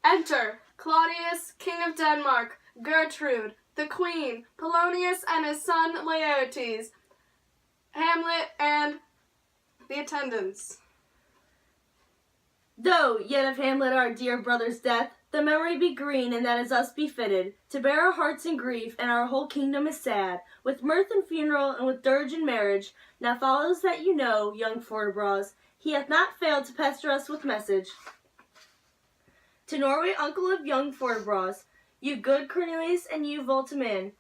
Enter Claudius, King of Denmark, Gertrude, the Queen, Polonius and his son Laertes, Hamlet, and the attendants. Though yet of Hamlet our dear brother's death, the memory be green, and that is us befitted, to bear our hearts in grief, and our whole kingdom is sad, with mirth and funeral, and with dirge and marriage. Now follows that you know, young Fortinbras, he hath not failed to pester us with message. To Norway, uncle of young Fortinbras, you good Cornelius and you Voltiman,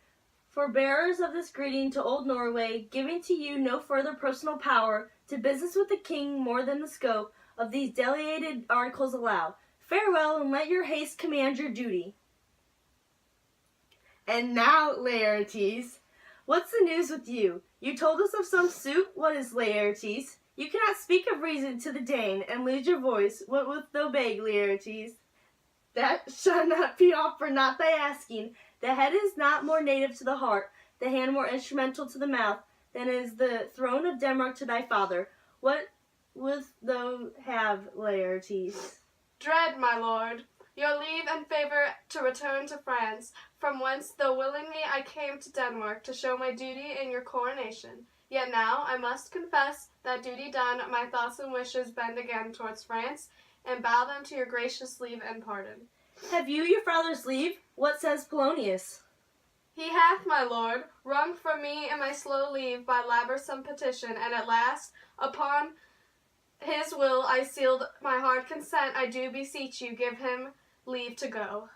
for bearers of this greeting to old Norway, giving to you no further personal power, to business with the king more than the scope of these delegated articles allow. Farewell, and let your haste command your duty. And now, Laertes, what's the news with you? You told us of some suit. What is, Laertes? You cannot speak of reason to the Dane, and lose your voice. What wilt thou beg, Laertes? That shall not be offered, not thy asking. The head is not more native to the heart, the hand more instrumental to the mouth, than is the throne of Denmark to thy father. What wilt thou have, Laertes? Dread, my lord, your leave and favor to return to France, from whence, though willingly I came to Denmark to show my duty in your coronation. Yet now, I must confess, that duty done, my thoughts and wishes bend again towards France, and bow them to your gracious leave and pardon. Have you your father's leave? What says Polonius? He hath, my lord, wrung from me in my slow leave by laborsome petition, and at last, upon his will I sealed my hard consent. I do beseech you, give him leave to go.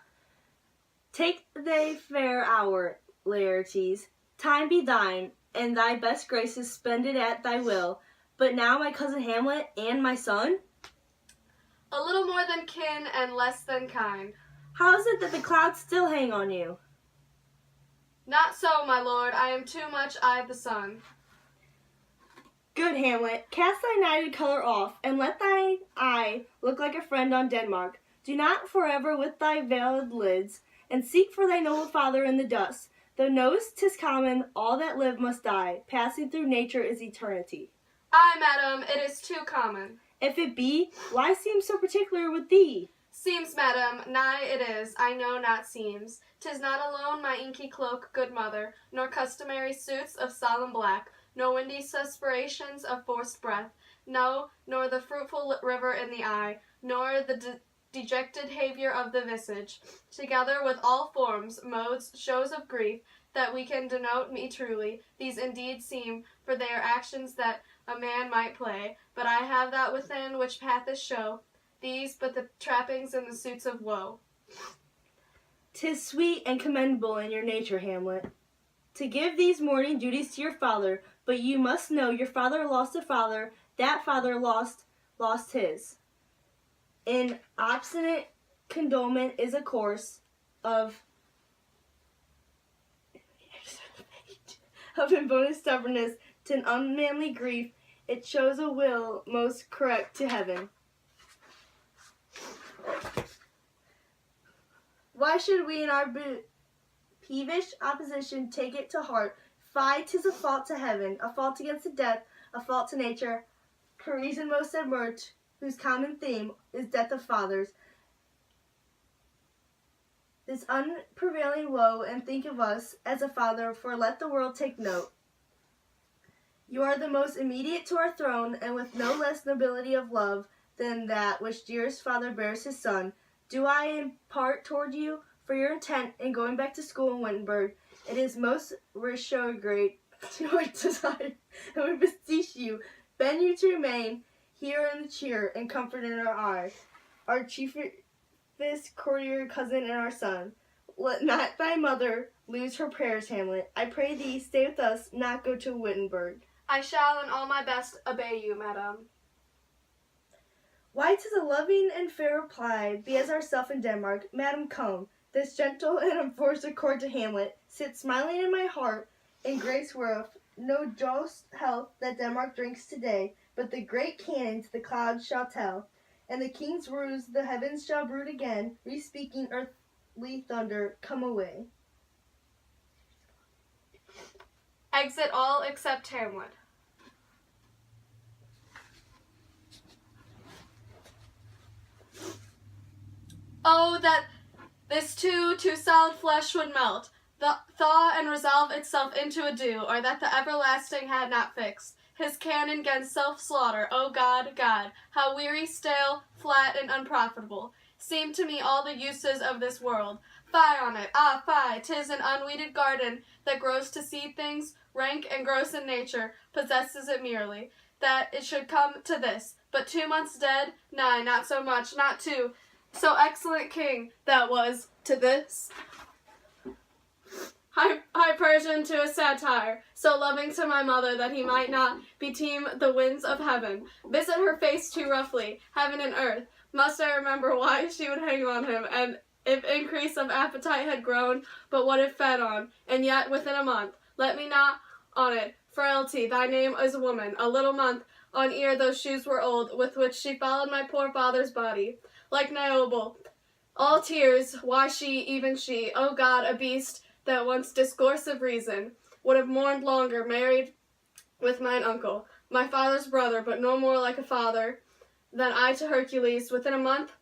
Take thy fair hour, Laertes. Time be thine, and thy best graces spended at thy will. But now my cousin Hamlet and my son? A little more than kin and less than kind. How is it that the clouds still hang on you? Not so, my lord, I am too much the sun. Good Hamlet, cast thy nighted color off, and let thy eye look like a friend on Denmark. Do not forever with thy veiled lids, and seek for thy noble father in the dust. Thou knowest 'tis common, all that live must die, passing through nature is eternity. Aye, madam, it is too common. If it be, why seem so particular with thee? Seems, madam, nigh it is, I know not seems. 'Tis not alone my inky cloak, good mother, nor customary suits of solemn black, nor windy suspirations of forced breath, no, nor the fruitful river in the eye, nor the dejected behavior of the visage, together with all forms, modes, shows of grief, that we can denote me truly. These indeed seem, for they are actions that a man might play, but I have that within which patheth show, these but the trappings and the suits of woe. 'Tis sweet and commendable in your nature, Hamlet, to give these mourning duties to your father, but you must know your father lost a father, that father lost his. In obstinate condolement is a course of inbonous stubbornness to an unmanly grief. It shows a will most correct to heaven. Why should we in our peevish opposition take it to heart? Fie, 'tis a fault to heaven, a fault against the death, a fault to nature, her reason most admert, whose common theme is death of fathers. This unprevailing woe, and think of us as a father, for let the world take note. You are the most immediate to our throne, and with no less nobility of love than that which dearest father bears his son, do I impart toward you, for your intent in going back to school in Wittenberg. It is most retrograde to our desire, and we beseech you, bend you to remain here in the cheer and comfort in our eye, our chiefest courtier cousin and our son. Let not thy mother lose her prayers, Hamlet. I pray thee, stay with us, not go to Wittenberg. I shall in all my best obey you, madam. Why, 'tis a loving and fair reply, be as ourself in Denmark. Madam, come. This gentle and enforced accord to Hamlet sits smiling in my heart, in grace whereof no just health that Denmark drinks today, but the great cannons the clouds shall tell, and the king's ruse the heavens shall brood again, re-speaking earthly thunder, come away. Exit all except Hamlet. Oh, that this too solid flesh would melt, thaw and resolve itself into a dew, or that the everlasting had not fixed his cannon 'gainst self-slaughter. O God, God, how weary, stale, flat, and unprofitable seem to me all the uses of this world. Fie on it, ah, fie! 'Tis an unweeded garden that grows to seed things, rank and gross in nature, possesses it merely, that it should come to this. But 2 months dead? Nay, not so much, not 2. So excellent king that was to this. High Persian to a satire, so loving to my mother that he might not beteem the winds of heaven. Visit her face too roughly, heaven and earth. Must I remember why she would hang on him, and if increase of appetite had grown, but what it fed on, and yet within a month. Let me not on it, frailty, thy name is a woman, a little month on ere those shoes were old, with which she followed my poor father's body, like Niobe, all tears, why she, even she, O God, a beast, that once discourse of reason, would have mourned longer, married with mine uncle, my father's brother, but no more like a father than I to Hercules, within a month,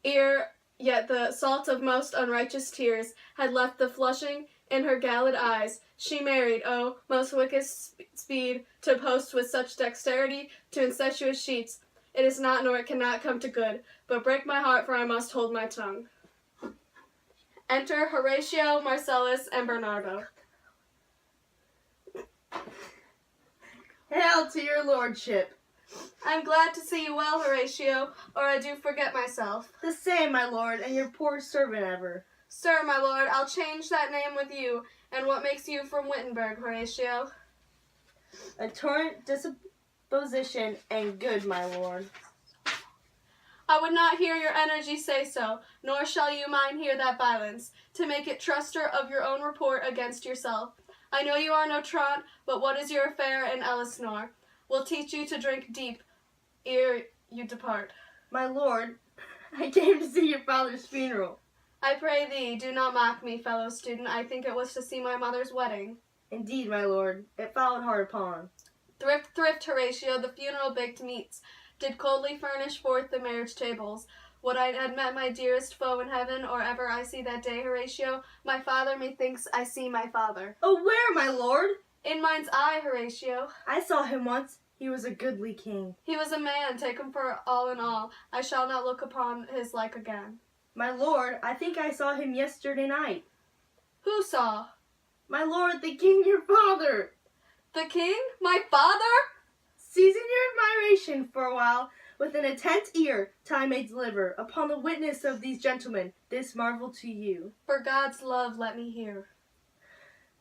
ere yet the salt of most unrighteous tears had left the flushing in her galled eyes. She married, oh, most wicked speed, to post with such dexterity to incestuous sheets. It is not, nor it cannot come to good, but break my heart, for I must hold my tongue. Enter Horatio, Marcellus, and Bernardo. Hail to your lordship. I'm glad to see you well, Horatio, or I do forget myself. The same, my lord, and your poor servant ever. Sir, my lord, I'll change that name with you. And what makes you from Wittenberg, Horatio? A torrent disposition and good, my lord. I would not hear your energy say so, nor shall you mine hear that violence, to make it truster of your own report against yourself. I know you are no truant, but what is your affair in Elsinore? Will teach you to drink deep ere you depart. My lord, I came to see your father's funeral. I pray thee, do not mock me, fellow student. I think it was to see my mother's wedding. Indeed, my lord, it followed hard upon. Thrift, thrift, Horatio, the funeral baked meats did coldly furnish forth the marriage tables. Would I had met my dearest foe in heaven, or ever I see that day, Horatio, my father, methinks I see my father. Oh, where, my lord? In mine's eye, Horatio. I saw him once. He was a goodly king. He was a man, take him for all in all. I shall not look upon his like again. My lord, I think I saw him yesterday night. Who saw? My lord, the king, your father. The king? My father? Seizing your admiration for a while, with an attent ear, time may deliver, upon the witness of these gentlemen, this marvel to you. For God's love, let me hear.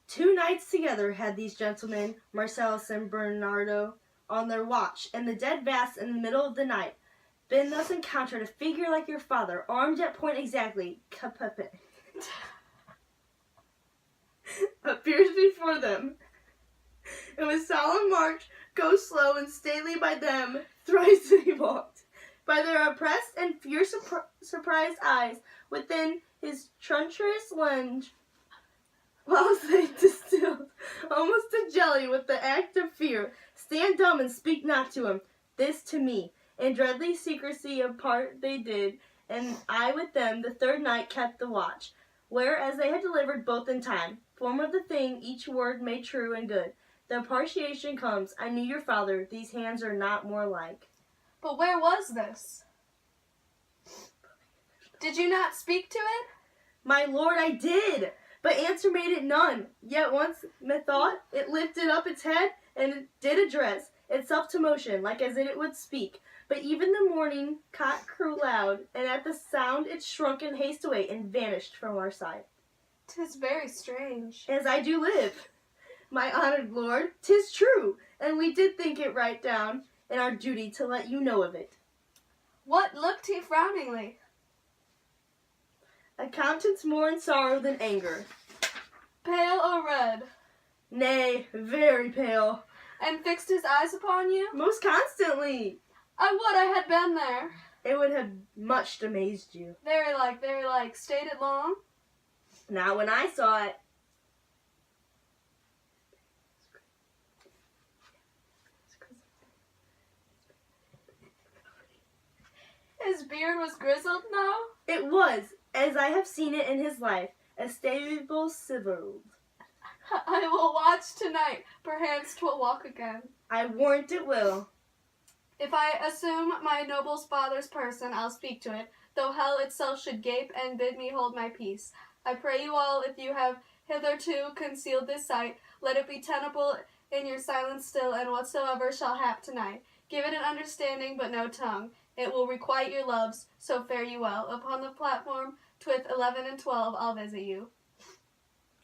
2 nights together had these gentlemen, Marcellus and Bernardo, on their watch, and the dead vast in the middle of the night, been thus encountered a figure like your father, armed at point exactly, appears before them, and with solemn march goes slow and stately by them, thrice they walked. By their oppressed and fierce surprised eyes, within his treacherous lunge, whilst they distilled almost to jelly with the act of fear, stand dumb and speak not to him. This to me, in dreadly secrecy apart they did, and I with them the 3rd night kept the watch, whereas they had delivered both in time, form of the thing, each word made true and good. The appreciation comes, I knew your father, these hands are not more like. But where was this? Did you not speak to it? My lord, I did, but answer made it none. Yet once, methought, it lifted up its head, and it did address itself to motion, like as it would speak. But even the morning cock crew loud, and at the sound it shrunk in haste away, and vanished from our sight. 'Tis very strange. As I do live, my honored lord, 'tis true, and we did think it right down in our duty to let you know of it. What looked he frowningly? A countenance more in sorrow than anger. Pale or red? Nay, very pale. And fixed his eyes upon you? Most constantly. I would I had been there. It would have much amazed you. Very like. Stayed it long? Not when I saw it. His beard was grizzled now? It was, as I have seen it in his life, a stable civil. I will watch tonight. Perhaps 'twill walk again. I warrant it will. If I assume my noble's father's person, I'll speak to it, though hell itself should gape and bid me hold my peace. I pray you all, if you have hitherto concealed this sight, let it be tenable in your silence still, and whatsoever shall hap tonight, give it an understanding but no tongue. It will requite your loves, so fare you well. Upon the platform, 'twixt 11 and 12, I'll visit you.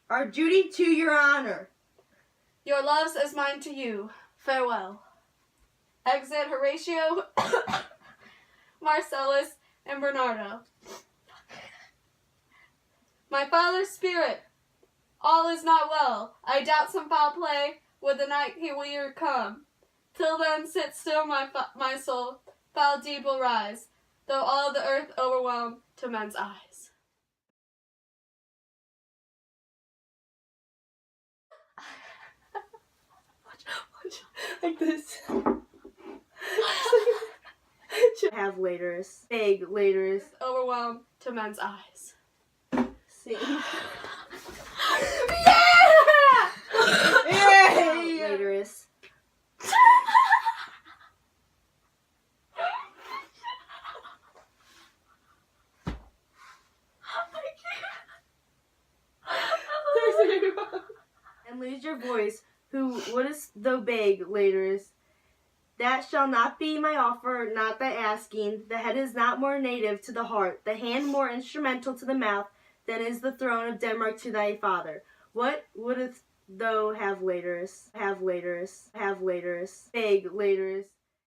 Our duty to your honor. Your loves as mine to you. Farewell. Exit Horatio, Marcellus, and Bernardo. My father's spirit, all is not well. I doubt some foul play would the night he will come. Till then, sit still, my soul. Foul deed will rise, though all the earth overwhelm to men's eyes. Like this. Have waiters. Big waiters. Overwhelm to men's eyes. See. Yeah! Yay! Waiters. And lose your voice, who wouldst though beg, waiters. That shall not be my offer, not thy asking. The head is not more native to the heart, the hand more instrumental to the mouth, than is the throne of Denmark to thy father. What wouldst thou have, waiters? Have waiters. Have waiters. Beg, waiters.